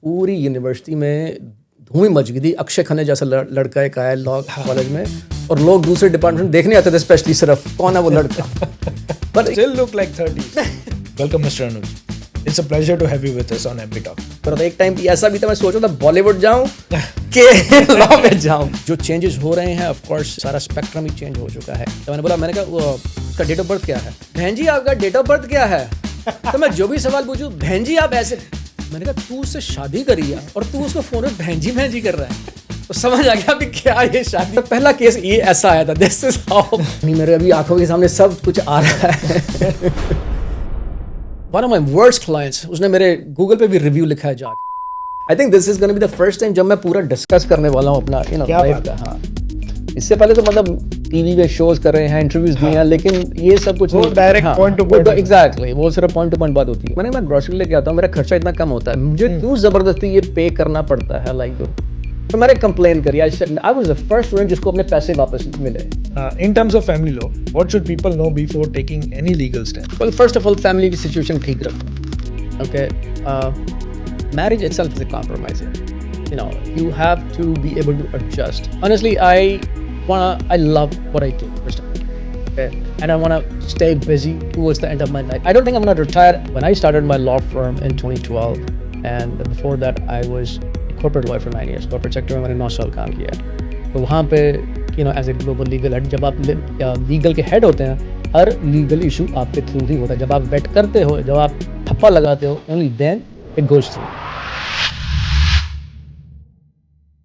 पूरी यूनिवर्सिटी में धूम ही मच गई थी। अक्षय खन्ना जैसा लड़का एक आया लॉ कॉलेज में, और लोग दूसरे डिपार्टमेंट देखने आते थे स्पेशली सिर्फ कौन है वो लड़का। But still look like 30s. Welcome, Mr. Anuj. It's a pleasure to have you with us on MP Talk. पर एक टाइम ऐसा भी था, मैं सोच रहा था बॉलीवुड जाऊं कि लॉ में जाऊं। जो चेंजेस हो रहे हैं, ऑफ कोर्स सारा स्पेक्ट्रम ही चेंज हो चुका है। तो मैंने बोला, मैंने कहा उसका डेट ऑफ बर्थ क्या है? बहन जी आपका डेट ऑफ बर्थ क्या है? तो मैं जो भी सवाल पूछूं, बहन जी आप ऐसे, मैंने कहा तू उससे शादी करी है और तू उसको फोन में बहन जी कर रहा है। तो समझ आ गया अभी क्या ये शादी। तो पहला केस ये ऐसा आया था, दिस इज हाउ। नहीं, मेरे अभी आंखों के सामने सब कुछ आ रहा है। One of my worst clients, उसने मेरे गूगल पे भी रिव्यू लिखा है जाके। I think this is going to be the first time जब मैं पूरा डिस्कस करने वाला हूँ अपना लाइफ का। हाँ, इससे पहले तो मतलब टीवी पे शोज कर रहे हैं, इंटरव्यूज दिए हैं, लेकिन ये सब कुछ direct point two point. Exactly, वो सिर्फ पॉइंट टू पॉइंट बात होती है। मैं ग्रोसरी लेके आता हूँ, मेरा खर्चा इतना कम होता है, मुझे क्यों जबरदस्ती ये पे करना पड़ता है? लाइक तो मैंने कंप्लेन करी। I was the first student जिसको अपने पैसे वापस मिले। In terms of family law, what should people know before taking any legal step? Well, first of all, family की सिचुएशन ठीक रखो। Okay, marriage itself is a compromise. You know, you have to be able to adjust. Honestly, I love what I do, first of all. Okay, and I wanna stay busy towards the end of my life. I don't think I'm gonna retire. When I started my law firm in 2012, and before that, I was corporate lawyer for 9 years. Corporate sector में मैंने 9 साल काम किया। तो वहाँ पे as a global legal head, जब आप लीगल के हेड होते हैं, हर लीगल इशू आपके थ्रू ही होता है। जब आप वेट करते हो, जब आप ठप्पा लगाते हो, only then it goes through.